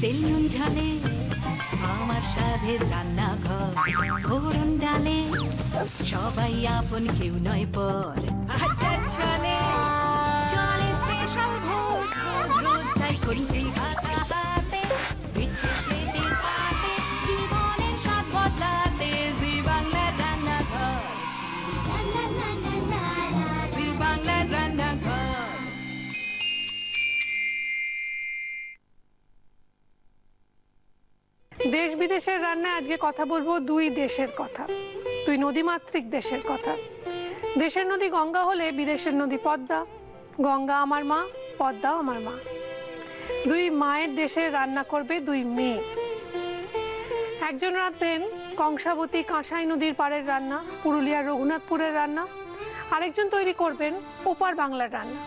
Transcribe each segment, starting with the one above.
তেল নুন ঝালে আমার স্বাদের রান্নাঘর, ফোড়ন ডালে সবাই আপন, কেউ নয় পর। আড্ডার ছলে চলে স্পেশাল ভোজ, রোজ রোজ তাই করতে হাতে বিচ্ছে প্লেটের পাতে, জীবনের স্বাদ বদলাতে জি বাংলার রান্নাঘর, জি বাংলার রান্নাঘর। দেশ বিদেশের রান্নায় আজকে কথা বলবো দুই দেশের কথা, দুই নদীমাতৃক দেশের কথা। দেশের নদী গঙ্গা হলে বিদেশের নদী পদ্মা। গঙ্গা আমার মা, পদ্মা আমার মা। দুই মায়ের দেশে রান্না করবে দুই মেয়ে। একজন রাঁধবেন কংসাবতী কাঁসাই নদীর পাড়ের রান্না, পুরুলিয়ার রঘুনাথপুরের রান্না। আরেকজন তৈরি করবেন ওপার বাংলার রান্না,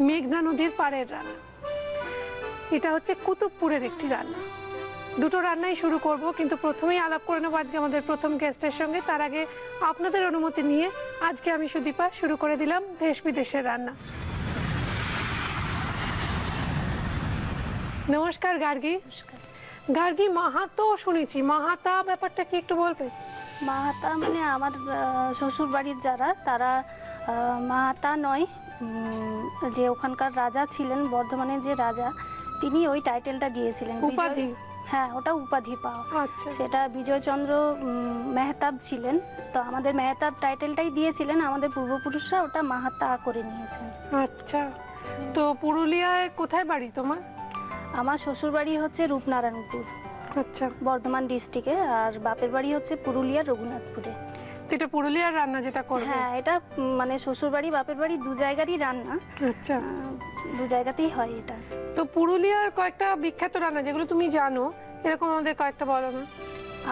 মেঘনা নদীর পাড়ের রান্না। এটা হচ্ছে কুতুবপুরের একটি রান্না। দুটো রান্নাই শুরু করব, কিন্তু প্রথমেই আলাপ করে নেব আজকে আমাদের প্রথম গেস্টের সঙ্গে। তার আগে আপনাদের অনুমতি নিয়ে আজকে আমি সুদীপা শুরু করে দিলাম দেশ বিদেশের রান্না। নমস্কার গার্গী। গার্গী, মাহাতো শুনেছি, মাহাতা ব্যাপারটা কি একটু বলবে? মাহাতা মানে আমার শ্বশুর বাড়ির যারা, তারা মাহাতা নয়, যে ওখানকার রাজা ছিলেন, বর্ধমানের যে রাজা, তিনি ওই টাইটেলটা দিয়েছিলেন। উপাধি? হ্যাঁ, ওটা উপাধি পাওয়া। আচ্ছা। সেটা বিজয়চন্দ্র মেহতাব ছিলেন, তো আমাদের মেহতাব টাইটেলটাই দিয়েছিলেন, আমাদের পূর্বপুরুষরা ওটা মাহাতা করে নিয়েছেন। আচ্ছা, তো পুরুলিয়ায় কোথায় বাড়ি তোমার? আমার শ্বশুর বাড়ি হচ্ছে রূপনারায়ণপুর, আচ্ছা, বর্ধমান ডিস্ট্রিক্টে, আর বাপের বাড়ি হচ্ছে পুরুলিয়ার রঘুনাথপুরে। এটা পুরুলিয়ার রান্না যেটা করবে? হ্যাঁ, এটা মানে শ্বশুর বাড়ি বাপের বাড়ি দু জায়গারই রান্না। আচ্ছা, দু জায়গাতেই হয় এটা। তো পুরুলিয়ার কয়েকটা বিখ্যাত রান্না যেগুলো তুমি জানো, এরকম আমাদের কয়েকটা বলো না।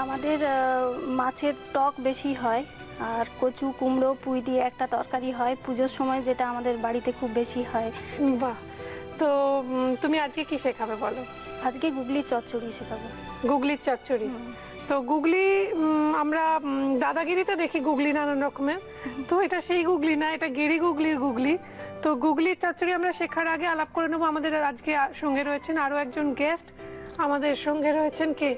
আমাদের মাছের টক বেশি হয়, আর কচু কুমড়ো পুঁই দিয়ে একটা তরকারি হয় পুজোর সময়, যেটা আমাদের বাড়িতে খুব বেশি হয়। বাহ, তো তুমি আজকে কি শেখাবে বলো? আজকে গুগলির চচ্চড়ি শেখাবো। গুগলির চচ্চড়ি? তো গুগলি আমরা দাদাগিরিতে দেখি গুগলি নানান রকমের, তো এটা সেই গুগলি না, এটা গেরি গুগলির গুগলি। তো গুগলির চচ্চড়ি আমরা শেখার আগে আলাপ করে নেবো। আমাদের আজকে সঙ্গে রয়েছেন আরো একজন গেস্ট। আমাদের সঙ্গে রয়েছেন কে?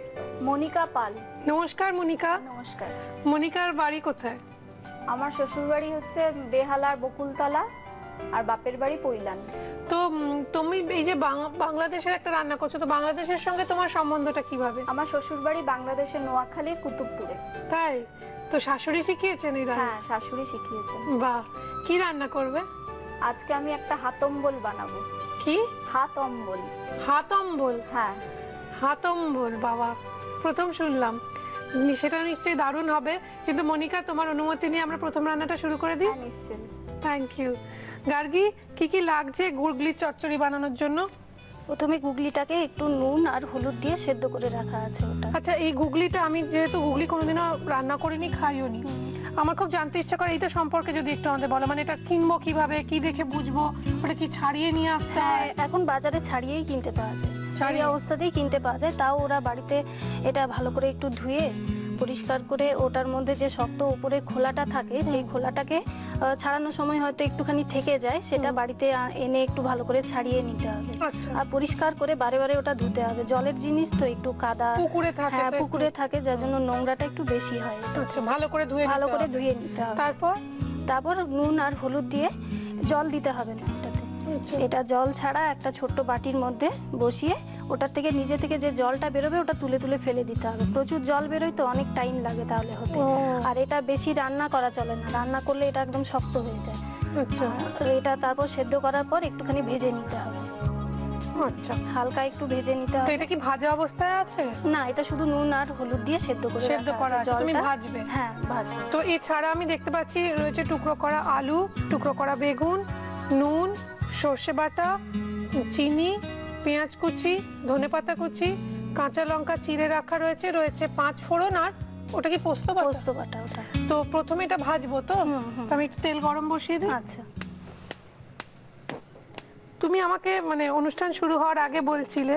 মনিকা পাল। নমস্কার মনিকা। নমস্কার। মনিকার বাড়ি কোথায়? আমার শ্বশুর বাড়ি হচ্ছে বেহালার বকুলতলা, আর বাপের বাড়ি পৈলান। তো তুমি এই যে বাংলাদেশের একটা রান্না করছো, তো বাংলাদেশের সঙ্গে তোমার সম্বন্ধটা কিভাবে? আমার শ্বশুর বাড়ি বাংলাদেশের নোয়াখালীর কুতুবপুরে। তাই? তো শাশুড়ি শিখিয়েছেন এই রান্না? হ্যাঁ, শাশুড়ি শিখিয়েছেন। বাহ, কি রান্না করবে আজকে? আমি একটা হাতম্বল বানাবো। কি? হাতম্বল। হাতম্বল? হ্যাঁ, হাতম্বল, বাবা প্রথম শুনলাম। সেটা নিশ্চয়ই দারুণ হবে। কিন্তু মনিকা, তোমার অনুমতি নিয়ে আমরা প্রথম রান্নাটা শুরু করে দিই। হ্যাঁ নিশ্চয়ই। Thank you. গার্গী, কি কি লাগছে গুগলির চচ্চড়ি বানানোর জন্য? প্রথমে গুগলিটাকে একটু নুন আর হলুদ দিয়ে সেদ্ধ করে রাখা আছে ওটা। আচ্ছা, এই গুগলিটা আমি যেহেতু গুগলি কোনোদিনও রান্না করিনি, খাইও নি, আমার খুব জানতে ইচ্ছা করে এইটা সম্পর্কে যদি একটু আমাদের বলো। মানে এটা কিনবো কিভাবে, কি দেখে বুঝবো? ওটা কি ছাড়িয়ে নিয়ে আসতে হয়? এখন বাজারে ছাড়িয়েই কিনতে পাওয়া যায়, ছাড়িয়ে অবস্থাতেই কিনতে পাওয়া যায়। তাও ওরা বাড়িতে এটা ভালো করে একটু ধুয়ে পরিষ্কার করে, ওটার মধ্যে যে শক্ত উপরের খোলাটা থাকে, সেই খোলাটাকে ছাড়ানোর সময় হয়তো একটুখানি থেকে যায়, সেটা বাড়িতে এনে একটু ভালো করে ছাড়িয়ে নিতে হবে। আর পরিষ্কার করে বারে বারে ওটা ধুতে হবে। জলের জিনিস তো একটু কাদা, পুকুরে থাকে। হ্যাঁ পুকুরে থাকে, যার জন্য নোংরাটা একটু বেশি হয়। আচ্ছা, ভালো করে ধুয়ে নিতে হবে। তারপর নুন আর হলুদ দিয়ে, জল দিতে হবে না এটাতে। এটা জল ছাড়া একটা ছোট্ট বাটির মধ্যে বসিয়ে, ওটার থেকে নিজে থেকে যে জলটা বেরোবে ওটা তুলে তুলে ফেলে দিতে হবে। প্রচুর জল বেরোয় তো অনেক টাইম লাগে তাহলে হতে। আর এটা বেশি রান্না করা চলে না, রান্না করলে এটা একদম শক্ত হয়ে যায়। আচ্ছা, এটা তারপর সেদ্ধ করার পর একটুখানি ভেজে নিতে হবে। আচ্ছা, হালকা একটু ভেজে নিতে হবে। এটা কি ভাজা অবস্থায় আছে? না, এটা শুধু নুন আর হলুদ দিয়ে সেদ্ধ করা আছে। তুমি ভাজবে? হ্যাঁ, ভাজবে। তো এছাড়া আমি দেখতে পাচ্ছি রয়েছে টুকরো করা আলু, টুকরো করা বেগুন, নুন, সর্ষে বাটা, চিনি, পেঁয়াজ কুচি, ধনেপাতা কুচি, কাঁচা লঙ্কা চিড়ে রাখা রয়েছে, রয়েছে 5 ফোড়ন। আর ওটা কি পোস্ত বাটা? পোস্ত বাটা ওটা। তো প্রথমে এটা ভাজবো তো? আমি একটু তেল গরম বসিয়ে দিই। আচ্ছা। তুমি আমাকে মানে অনুষ্ঠান শুরু হওয়ার আগে বলছিলে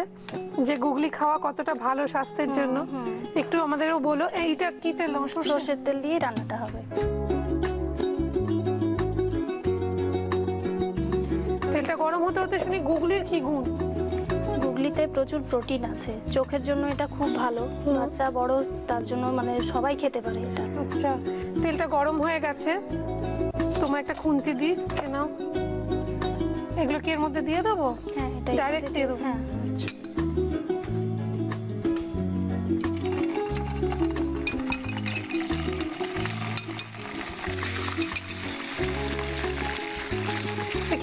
যে গুগলি খাওয়া কতটা ভালো স্বাস্থ্যের জন্য, একটু আমাদেরও বলো। এইটা কি তেল? সরষের তেল দিয়ে রান্নাটা হবে। তেলটা গরম হতে হতে শুনি গুগলির কি গুণ? গুগলিতে প্রচুর প্রোটিন আছে, চোখের জন্য এটা খুব ভালো, বাচ্চা বড় তার জন্য মানে সবাই খেতে পারে এটা। আচ্ছা, তেলটা গরম হয়ে গেছে, তোমার একটা খুন্তি দিই, নাও। এগুলো কি এর মধ্যে দিয়ে দেবো? হ্যাঁ, এটা ডাইরেক্ট দিয়ে দেবো? হ্যাঁ।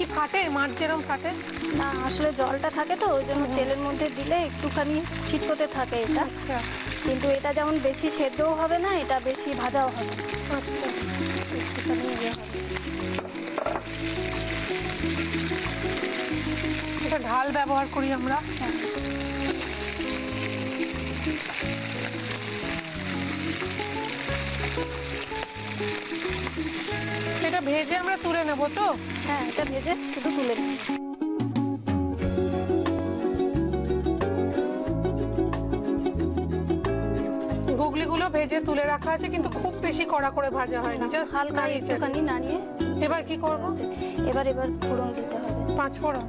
কি ফাটে? মাছ যেরকম ফাটে? না, আসলে জলটা থাকে তো ওই জন্য তেলের মধ্যে দিলে একটুখানি ছিটকোতে থাকে এটা। আচ্ছা কিন্তু এটা যেমন বেশি সেদ্ধও হবে না, এটা বেশি ভাজাও হবে না। আচ্ছা, একটুখানি ইয়ে হবে। এটা ঢাল ব্যবহার করি আমরা। হ্যাঁ। এটা ভেজে আমরা তুলে নেবো তো? হ্যাঁ, এটা ভেজে শুধু তুলে দিই। গুগলিগুলো ভেজে তুলে রাখা আছে, কিন্তু খুব বেশি কড়া করে ভাজা হয়নি, জাস্ট হালকা একটুখানি নাড়িয়ে। এবার কি করব? এবার ফোড়ন দিতে হবে। 5 ফোড়ন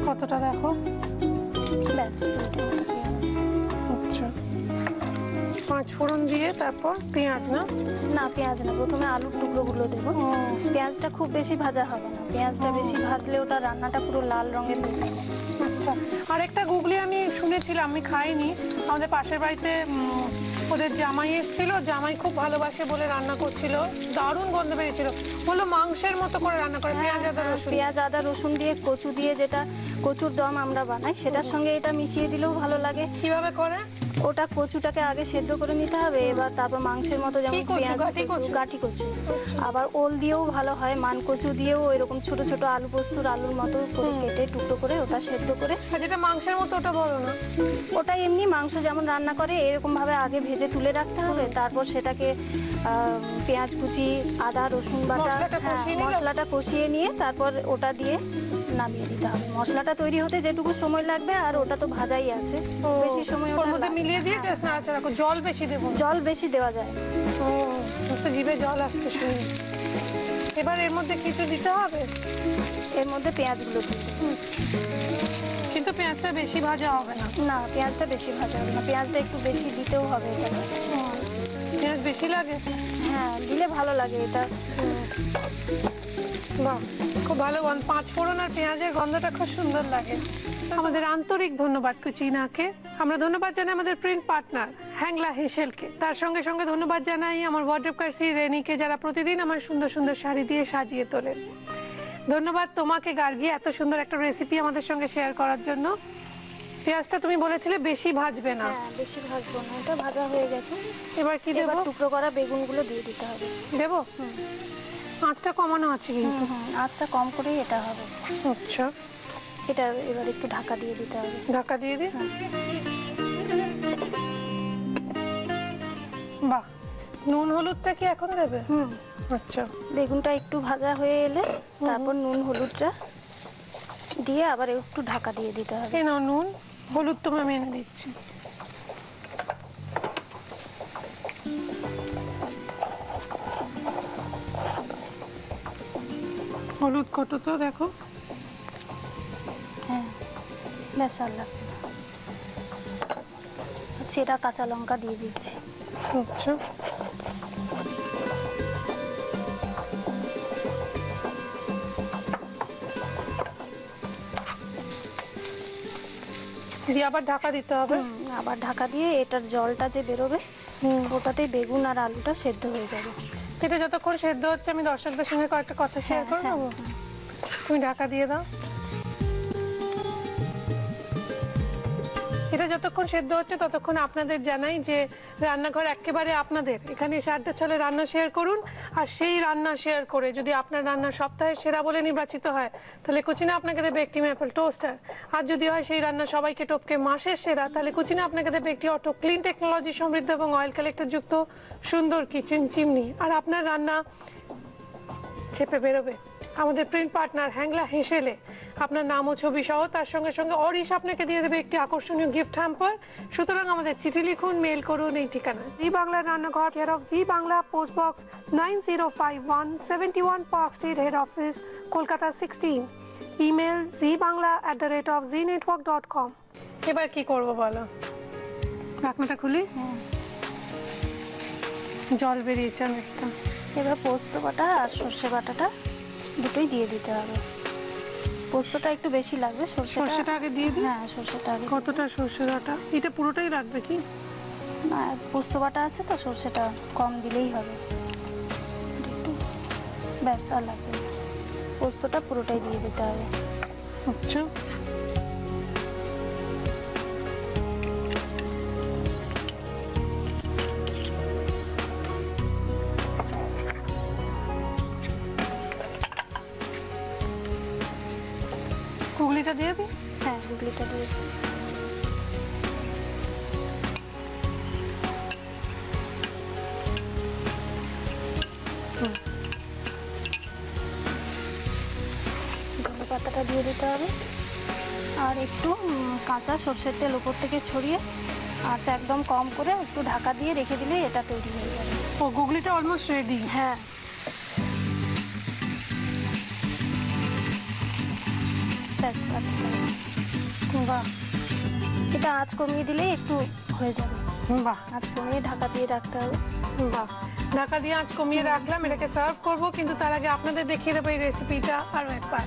কতটা দেখো? ব্যাস, আচ্ছা, 5 ফোড়ন দিয়ে তারপর পেঁয়াজ? না পেঁয়াজ না, প্রথমে আলুর টুকরোগুলো দেবো। পেঁয়াজটা খুব বেশি ভাজা হবে না, পেঁয়াজটা বেশি ভাজলে ওটা রান্নাটা পুরো লাল রঙের হয়ে যাবে। আচ্ছা, আরেকটা গুগলি আমি শুনেছিলাম, আমি খাইনি, আমাদের পাশের বাড়িতে ওদের জামাই এসেছিল, জামাই খুব ভালোবাসে বলে রান্না করছিল, দারুণ গন্ধ বেরিয়েছিল, বললো মাংসের মতো করে রান্না করে পেঁয়াজ আদা রসুন। পেঁয়াজ আদা রসুন দিয়ে কচু দিয়ে, যেটা কচুর দম আমরা বানাই, সেটার সঙ্গে এটা মিশিয়ে দিলেও ভালো লাগে। কিভাবে করে? ওটা কচুটাকে আগে সেদ্ধ করে নিতে হবে, এবার তারপর মাংসের মতো যেমন পেঁয়াজ, গাঠি কচু, আবার ওল দিয়েও ভালো হয়, মান কচু দিয়েও এরকম ছোট ছোট আলু পোস্তুর আলুর মতো করে কেটে টুকরো করে ওটা সেদ্ধ করে। যেটা মাংসের মতো ওটা বলো না? ওটা এমনি মাংস যেমন রান্না করে এরকম ভাবে আগে ভেজে তুলে রাখতে হবে, তারপর সেটাকে পেঁয়াজ কুচি, আদা রসুন বাটা, মশলাটা কষিয়ে নিয়ে তারপর ওটা দিয়ে নামিয়ে দিতে হবে। মশলাটা তৈরি হতে যেটুকু সময় লাগবে, আর ওটা তো ভাজাই আছে, বেশি সময় ওর মধ্যে মিলিয়ে দিয়ে জাস্ট নাড়াচাড়া করো। জল বেশি দেবো? জল বেশি দেওয়া যায়। ও, তো জিভে জল আসছে শুনি। এবার এর মধ্যে কিছু দিতে হবে? এর মধ্যে পেঁয়াজগুলো দিতে, কিন্তু পেঁয়াজটা বেশি ভাজা হবে না? না, পেঁয়াজটা বেশি ভাজা হবে না, পেঁয়াজটা একটু বেশি দিতেও হবে। এটা পেঁয়াজ বেশি লাগে? হ্যাঁ, দিলে ভালো লাগে এটা। বাহ, খুব ভালো গন্ধ, 5 ফোড়ন আর পেঁয়াজের গন্ধটা খুব সুন্দর লাগে। আমাদের আন্তরিক ধন্যবাদ কুচিনাকে। আমরা ধন্যবাদ জানাই আমাদের প্রিন্ট পার্টনার হ্যাংলা হেসেলকে। তার সঙ্গে সঙ্গে ধন্যবাদ জানাই আমার ওয়ার্ডরোব কার্সি রেনিকে, যারা প্রতিদিন আমার সুন্দর সুন্দর শাড়ি দিয়ে সাজিয়ে তোলেন। ধন্যবাদ তোমাকে গার্গী, এত সুন্দর একটা রেসিপি আমাদের সঙ্গে শেয়ার করার জন্য। পেঁয়াজটা তুমি বলেছিলে বেশি ভাজবে না? হ্যাঁ, বেশি ভাজবো না, এটা ভাজা হয়ে গেছে। এবার কি দেবো? টুকরো করা বেগুনগুলো দিয়ে দিতে হবে। দেবো? আঁচটা কমানো আছে কিন্তু। আঁচটা কম করেই এটা হবে। আচ্ছা, এটা এবার একটু ঢাকা দিয়ে দিতে হবে। ঢাকা দিয়ে দিই? বাহ, নুন হলুদটা কি এখন দেবে? আচ্ছা, বেগুনটা একটু ভাজা হয়ে এলে তারপর নুন হলুদটা দিয়ে আবার একটু ঢাকা দিয়ে দিতে হবে। এই নাও নুন, হলুদ তুমি আমি এনে দিচ্ছি। হলুদ কত তো দেখো? হ্যাঁ, বেশ আর লাগবে না। এটা কাঁচা লঙ্কা দিয়ে দিচ্ছি। আচ্ছা, দিয়ে আবার ঢাকা দিতে হবে। আবার ঢাকা দিয়ে এটার জলটা যে বেরোবে ওটাতেই বেগুন আর আলুটা সেদ্ধ হয়ে যাবে। এটা যতক্ষণ সেদ্ধ হচ্ছে আমি দর্শকদের সঙ্গে কয়েকটা কথা শেয়ার করে নেবো। তুমি ঢাকা দিয়ে দাও। এটা যতক্ষণ সেদ্ধ হচ্ছে ততক্ষণ আপনাদের জানাই যে রান্নাঘর একেবারে আপনাদের, এখানে এসে আড্ডা চলে, রান্না শেয়ার করুন। আর সেই রান্না শেয়ার করে যদি আপনার রান্না সপ্তাহের সেরা বলে নির্বাচিত হয় তাহলে কুচিনা আপনাকে দেবে একটি ম্যাপল টোস্টার। আর যদি হয় সেই রান্না সবাইকে টপকে মাসের সেরা, তাহলে কুচিনা আপনাকে দেবে একটি অটো ক্লিন টেকনোলজি সমৃদ্ধ এবং অয়েল কালেক্টর যুক্ত সুন্দর কিচেন চিমনি। আর আপনার রান্না চেপে বেরোবে আমাদের প্রিন্ট পার্টনার হ্যাংলা হেসেলে। আপনার নাম ও ছবি সহ, তার সঙ্গে সঙ্গে অরিশ আপনাকে দিয়ে দেবে একটি আকর্ষণীয় গিফট হ্যাম্পার। সুতরাং আমাদের চিঠি লিখুন, মেল করুন এই ঠিকানা জি বাংলা রান্নাঘর, care of G Bangla, post box 9051, 71 park street, head office, Kolkata 16। Email zbangla@zenetwork.com। এবার কি করব বলো? ঢাকনাটা খুলি। জল বেরিয়েছে অনেকটা। এবার পোস্ত বাটা আর সর্ষে বাটাটা দুটোই দিয়ে দিতে হবে। পোস্তটা একটু বেশি লাগবে, সর্ষেটা আগে দিয়ে দিই। হ্যাঁ, সর্ষেটা আগে। কতটা সর্ষে বাটা? এটা পুরোটাই লাগবে কি? না, পোস্ত বাটা আছে তো, সর্ষেটা কম দিলেই হবে। একটু ব্যাস, আর লাগবে না। পোস্তটা পুরোটাই দিয়ে দিতে হবে। আচ্ছা, গুগলিটা দিয়ে দিই। হ্যাঁ, গুগলিটা দিয়ে দিই। ধনে পাতাটা দিয়ে দিতে হবে আর একটু কাঁচা সর্ষের তেল উপর থেকে ছড়িয়ে আঁচ একদম কম করে একটু ঢাকা দিয়ে রেখে দিলে এটা তৈরি হয়ে যাবে। ও, গুগলিটা অলমোস্ট রেডি। হ্যাঁ, ব্যাস, বাহ এটা আঁচ কমিয়ে দিলেই একটু হয়ে যাবে। বাহ, আঁচ কমিয়ে ঢাকা দিয়ে রাখতে হবে। বাহ। ঢাকা দিয়ে আঁচ কমিয়ে রাখলাম, এটাকে সার্ভ করব, কিন্তু তার আগে আপনাদের দেখিয়ে দেবো এই রেসিপিটা আরো একবার।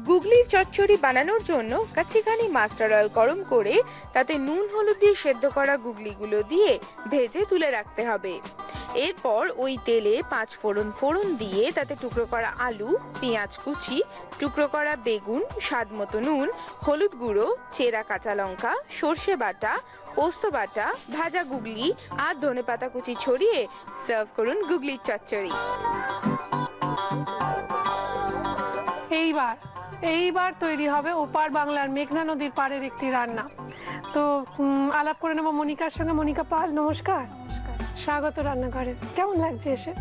গুগলির চচ্চড়ি বানানোর জন্য কাচিখানি মাস্টার অয়েল গরম করে তাতে নুন হলুদ দিয়ে সেদ্ধ করা গুগলিগুলো দিয়ে ভেজে তুলে রাখতে হবে। এরপর ওই তেলে 5 ফোড়ন দিয়ে তাতে টুকরো করা আলু, পেঁয়াজ কুচি, টুকরো করা বেগুন, স্বাদ মতো নুন, হলুদ গুঁড়ো, চেরা কাঁচা লঙ্কা, সর্ষে বাটা, পোস্ত বাটা, ভাজা গুগলি আর ধনেপাতা কুচি ছড়িয়ে সার্ভ করুন গুগলির চচ্চড়ি। এইবার তৈরি হবে ওপার বাংলার মেঘনা নদীর পাড়ের একটি রান্না। তো আলাপ করে নেবো মনিকার সঙ্গে। মনিকা পাল, নমস্কার। নমস্কার। স্বাগত রান্নাঘরে। কেমন লাগছে এসে?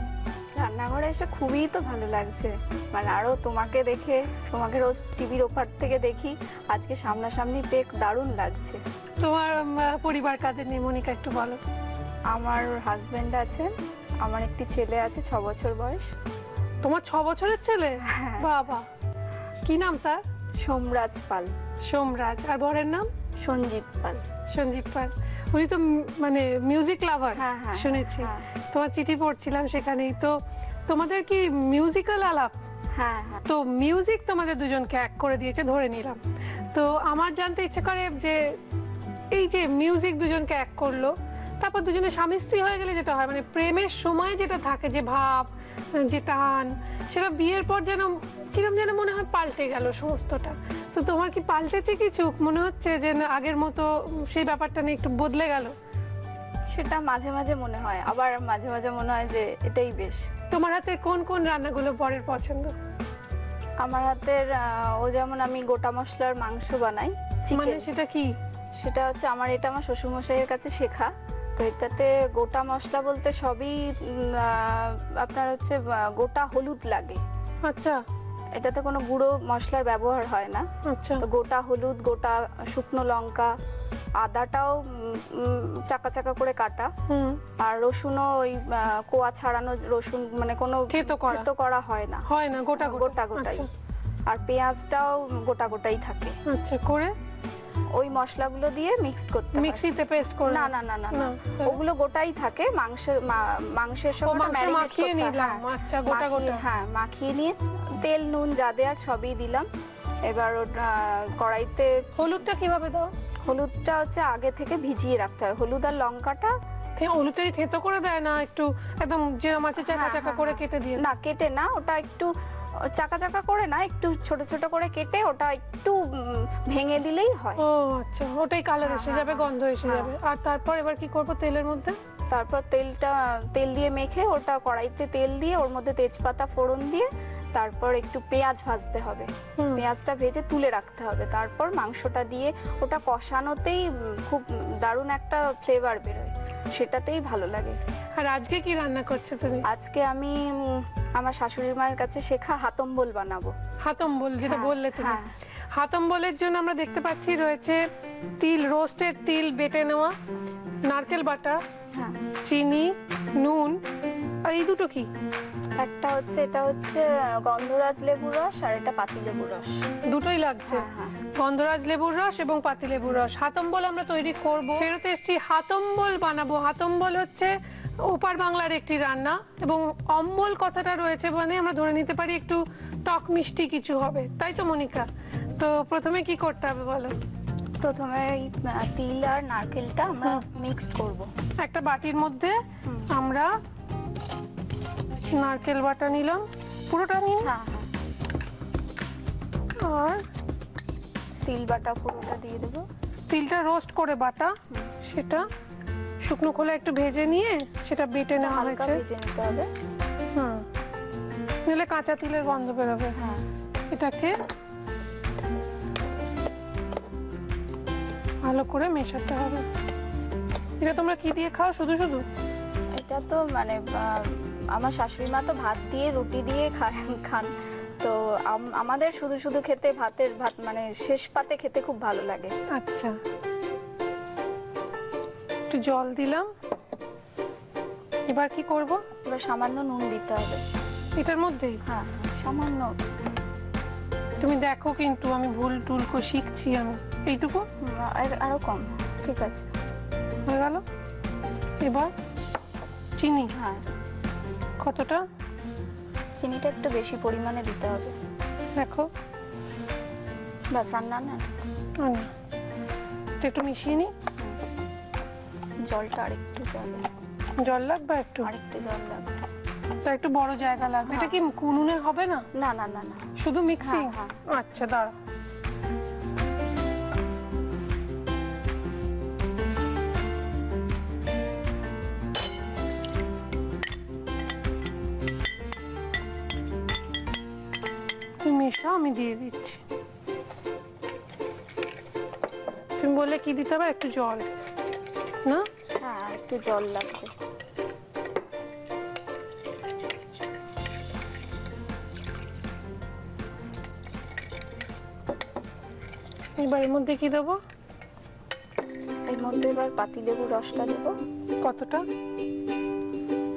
রান্নাঘরে এসে খুবই তো ভালো লাগছে, মানে আরো তোমাকে দেখে, তোমাকে রোজ টিভির ওপার থেকে দেখি, আজকে সামনাসামনি পেয়ে দারুণ লাগছে। তোমার পরিবার কাদের নিয়ে মনিকা একটু বলো। আমার হাজবেন্ড আছেন, আমার একটি ছেলে আছে 6 বছর বয়স। তোমার 6 বছরের ছেলে? হ্যাঁ। বাবা, কি নাম তার? সোমরাজ পাল। সোমরাজ। আর বরের নাম? সঞ্জীব পাল। সঞ্জীব পাল। উনি তো মানে মিউজিক লাভার, হ্যাঁ, হ্যাঁ, শুনেছি। হ্যাঁ। তোমার চিঠি পড়ছিলাম সেখানেই। তো তোমাদের কি মিউজিক্যাল আলাপ? হ্যাঁ, হ্যাঁ। তো মিউজিক তোমাদের দুজনকে এক করে দিয়েছে, ধরে নিলাম। তো আমার জানতে ইচ্ছে করে যে এই যে মিউজিক দুজনকে এক করলো, তারপর দুজনে স্বামী স্ত্রী হয়ে গেলে যেটা হয়, মানে প্রেমের সময় যেটা থাকে, যে ভাব, যে টান, সেটা বিয়ের পর যেন কিরম যেন মনে হয় পাল্টে গেল সমস্তটা। তো তোমার কি পাল্টেছে কিছু? মনে হচ্ছে যে না, আগের মতো সেই ব্যাপারটা নিয়ে একটু বদলে গেল? সেটা মাঝে মাঝে মনে হয়, আবার মাঝে মাঝে মনে হয় যে এটাই বেশ। তোমার হাতে কোন কোন রান্নাগুলো বরের পছন্দ? আমার হাতের ও যেমন, আমি গোটা মশলার মাংস বানাই, মানে চিকেন। সেটা কি? সেটা হচ্ছে এটা আমার শ্বশুরমশাইয়ের কাছে শেখা। তো এটাতে গোটা মশলা বলতে সবই আপনার হচ্ছে গোটা হলুদ লাগে। আচ্ছা। এটাতে কোনো গুঁড়ো মশলার ব্যবহার হয় না। আচ্ছা। তো গোটা হলুদ, গোটা শুকনো লঙ্কা, আদাটাও চাকা চাকা করে কাটা, আর রসুনও ওই কোয়া ছাড়ানো রসুন, মানে কোনো থেতো করা হয় না, গোটা গোটাই। আর পেঁয়াজটাও গোটা গোটাই থাকে। আচ্ছা, করে ওই মশলাগুলো দিয়ে মিক্সড করতে হয়। মিক্সিতে পেস্ট করে? না না না না, ওগুলো গোটাই থাকে। মাংসের সঙ্গে ম্যারিনেট করতে হয়। আচ্ছা, গোটা গোটা। হ্যাঁ, মাখিয়ে নিয়ে তেল নুন যা দেওয়ার সবই দিলাম। এবার কড়াইতে হলুদটা কিভাবে দাও? হলুদটা হচ্ছে আগে থেকে ভিজিয়ে রাখতে হয়। হলুদ আর লঙ্কাটা হলুদটাই থেতো করে দেয় না, একটু একদম যেরকম মাছে চাকা চাকা করে কেটে দিয়ে? না, কেটে না, ওটা একটু চাকা চাকা করে না, একটু ছোট ছোট করে কেটে ওটা একটু ভেঙে দিলেই হয়। ও আচ্ছা, ওটাই কালার এসে যাবে, গন্ধ এসে যাবে। আর তারপর এবার কি করব তেলের মধ্যে? তারপর তেল দিয়ে মেখে ওটা কড়াইতে তেল দিয়ে ওর মধ্যে তেজপাতা ফোড়ন দিয়ে তারপর একটু পেঁয়াজ ভাজতে হবে। পেঁয়াজটা ভেজে তুলে রাখতে হবে। তারপর মাংসটা দিয়ে ওটা কষানোতেই খুব দারুণ একটা ফ্লেভার বেরোয়। সেটাতেই ভালো লাগে। আর আজকে কি রান্না করছো তুমি? আজকে আমি আমার শাশুড়ি মায়ের কাছে শেখা হাতম্বল বানাবো। হাতম্বল যেটা বললে তুমি, হাতম্বলের জন্য আমরা দেখতে পাচ্ছি রয়েছে তিল, রোস্টেড তিল বেটে নেওয়া, নারকেল বাটা, চিনি, নুন, আর এই দুটো কি? একটা হচ্ছে, এটা হচ্ছে গন্ধরাজ লেবুর রস, আর এটা পাতিলেবুর রস। দুটোই লাগছে, গন্ধরাজ লেবুর রস এবং পাতিলেবুর রস। হাতম্বল আমরা তৈরি করব। ফেরত এসেছি, হাতম্বল বানাবো। হাতম্বল হচ্ছে ওপার বাংলার একটি রান্না, এবং অম্বল কথাটা রয়েছে মানে আমরা ধরে নিতে পারি একটু টক মিষ্টি কিছু হবে, তাই তো মনিকা? তো প্রথমে কি করতে হবে বলো? প্রথমে তিল আর নারকেলটা আমরা মিক্সড করব। একটা বাটির মধ্যে আমরা নারকেল বাটা নিলাম, পুরোটা নিন, আর তিল বাটা পুরোটা দিয়ে দেবো। তিলটা রোস্ট করে বাটা, সেটা শুকনো খোলা একটু ভেজে নিয়ে সেটা বেটে নেওয়া হয়েছে। ভেজে নিতে হবে, নিলে কাঁচা তিলের গন্ধ বেরোবে। এটাকে ভালো করে মেশাতে হবে। এটা তোমরা কি দিয়ে খাও? শুধু শুধু? এটা তো মানে আমার শাশুড়ি মা তো ভাত দিয়ে রুটি দিয়ে খান, তো আমাদের শুধু শুধু খেতে ভাত মানে শেষ পাতে খেতে খুব ভালো লাগে। আচ্ছা, একটু জল দিলাম। এবার কি করব? এবার সামান্য নুন দিতে হবে এটার মধ্যে। হ্যাঁ, সামান্য। তুমি দেখো কিন্তু আমি ভুল টুল শিখছি আমি। এইটুকু? আরো কম, ঠিক আছে, হয়ে গেল। এবার চিনি। হ্যাঁ, কতটা? চিনিটা একটু বেশি পরিমাণে দিতে হবে। দেখো, বাস। আর না না, একটু মিশিয়ে নি। জলটা আরেকটু যাবে। জল লাগবে একটু? আরেকটু জল লাগবে, তা একটু বড় জায়গা লাগবে। এটা কি কুনুনে হবে না? না না না না, শুধু মিক্সিং? আচ্ছা, দাঁড়া। মেশা, আমি দিয়ে দিচ্ছি। তুমি বললে কি দিতে হবে? একটু জল না? হ্যাঁ, একটু জল লাগবে। এবার এর মধ্যে কি দেবো? এর মধ্যে এবার পাতিলেবুর রসটা দেবো। কতটা?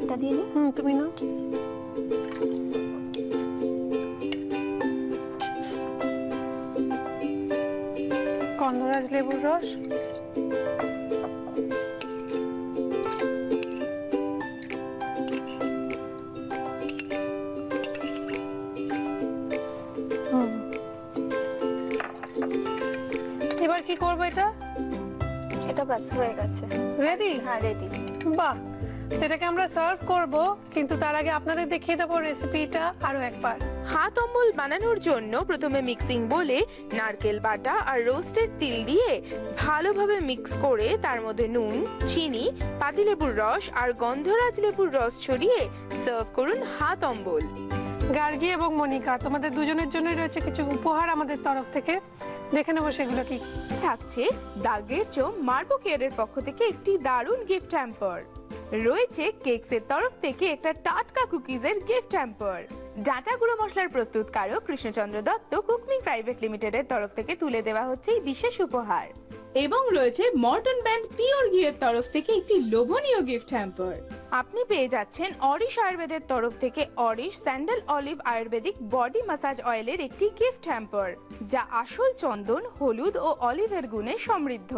এটা দিয়ে নি। তুমি না। গন্ধরাজ লেবুর রস, এবার কি করবো? এটা ব্যাস হয়ে গেছে। রেডি? হ্যাঁ, রেডি। বাহ, সেটাকে আমরা সার্ভ করব, কিন্তু তার আগে আপনাদের দেখিয়ে দেবো রেসিপিটা আরো একবার। হাত অম্বল বানানোর জন্য প্রথমে মিক্সিং বলে নারকেল বাটা আর রোস্টেড তিল দিয়ে ভালোভাবে মিক্স করে তার মধ্যে নুন, চিনি, পাতিলেবুর রস আর গন্ধরাজ লেবুর রস ছড়িয়ে সার্ভ করুন হাত অম্বল। গার্গী এবং মনিকা, তোমাদের দুজনের জন্য রয়েছে কিছু উপহার আমাদের তরফ থেকে, দেখে নেবো সেগুলো কি। থাকছে দাগের চোম মার্বো কেয়ারের পক্ষ থেকে একটি দারুণ গিফট হ্যাম্পার, রয়েছে কেকসের তরফ থেকে একটা টাটকা কুকিজের গিফট হ্যাম্পার, ডাটা গুঁড়ো মশলার প্রস্তুতকারক কৃষ্ণচন্দ্র দত্ত কুকমি প্রাইভেট লিমিটেডের তরফ থেকে তুলে দেওয়া হচ্ছে এই বিশেষ উপহার, এবং রয়েছে মর্টন ব্যান্ড পিওর ঘিয়ের তরফ থেকে একটি লোভনীয় গিফট হ্যাম্পার। আপনি পেয়ে যাচ্ছেন অরিশ আয়ুর্বেদের তরফ থেকে Orish sandal olive ayurvedic body massage অয়েলের একটি গিফট হ্যাম্পার, যা আসল চন্দন, হলুদ ও অলিভের গুণে সমৃদ্ধ।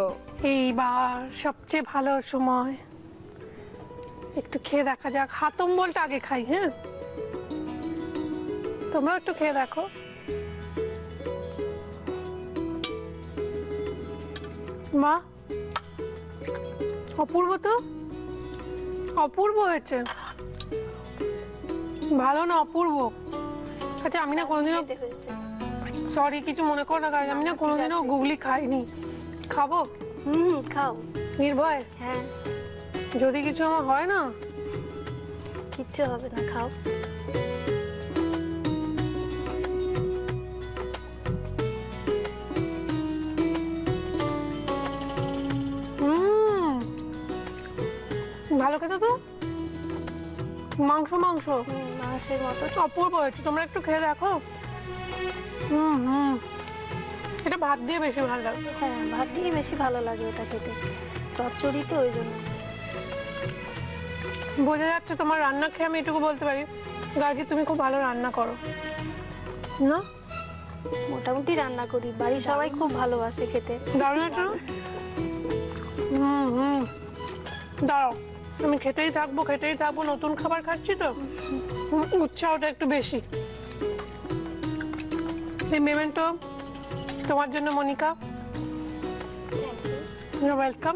এইবার সবচেয়ে ভালো সময়, একটু খেয়ে দেখা যাক। হাতম্বলটা আগে খাই। হ্যাঁ, তোমরা একটু খেয়ে দেখো। মা, অপূর্ব তো, অপূর্ব হয়েছে। ভালো না? অপূর্ব। আচ্ছা, আমি না কোনোদিনও, সরি কিছু মনে করো না, কারণ আমি না কোনোদিনও গুগলি খাইনি। খাবো? খাও। নির্ভয়? হ্যাঁ। যদি কিছু আমার হয় না? কিচ্ছু হবে না, খাও। মাংস মাংস মাংসের মতো অপূর্ব হয়েছে। তোমরা একটু খেয়ে দেখো। এটা ভাত দিয়ে বেশি ভালো লাগবে। হ্যাঁ, ভাত দিয়ে বেশি ভালো লাগে এটা খেতে, চচ্চড়ি তো ওই জন্য। বোঝা যাচ্ছে তোমার রান্না খেয়ে আমি এটুকু বলতে পারি, গার্গী তুমি খুব ভালো রান্না করো না? মোটামুটি রান্না করি, বাড়ির সবাই খুব ভালোবাসে খেতে। দারুণ আছে। দাঁড়াও, আমি খেতেই থাকবো, নতুন খাবার খাচ্ছি তো উৎসাহটা একটু বেশি। এই মেমেন্টো তোমার জন্য মনিকা, ইউ ওয়েলকাম।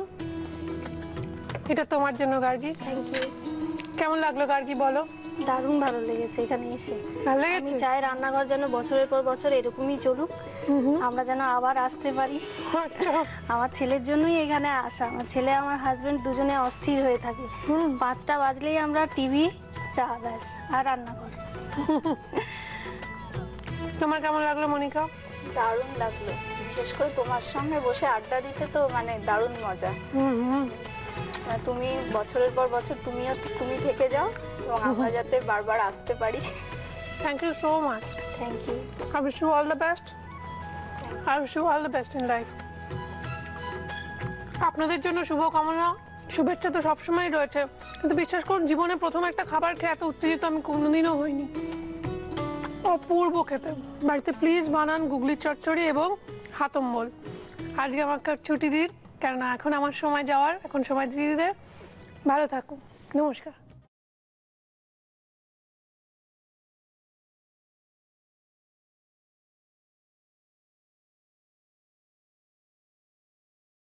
এটা তোমার জন্য গার্গী। Thank you. কেমন লাগলো গার্গী বলো? দারুণ ভালো লেগেছে এখানে এসে। ভালো আমি লেগেছে? চাই রান্নাঘর যেন বছরের পর বছর এরকমই চলুক, আমরা যেন আবার আসতে পারি। আমার ছেলের জন্যই এখানে আসা। আমার ছেলে আমার হাজবেন্ড দুজনে অস্থির হয়ে থাকে, 5টা বাজলেই আমরা টিভি, চা, ব্যাস, আর রান্নাঘর। তোমার কেমন লাগলো মনিকা? দারুণ লাগলো, বিশেষ করে তোমার সঙ্গে বসে আড্ডা দিতে তো মানে দারুণ মজা। তুমি বছরের পর বছর তুমি থেকে যাও এবং আমরা যাতে বারবার আসতে পারি। Thank you so much. Thank you. I wish you all the best. I wish you all the best in life. আপনাদের জন্য শুভকামনা, শুভেচ্ছা তো সবসময় রয়েছে, কিন্তু বিশ্বাস করুন জীবনে প্রথম একটা খাবার খেয়ে এত উত্তেজিত আমি কোনোদিনও হইনি। অপূর্ব খেতে। বাড়িতে প্লিজ বানান গুগলির চচ্চড়ি এবং হাতম্বল। আজকে আমাকে ছুটি দিন, কেননা এখন আমার সময় যাওয়ার, এখন সময় দিদিদের। ভালো থাকুন, নমস্কার।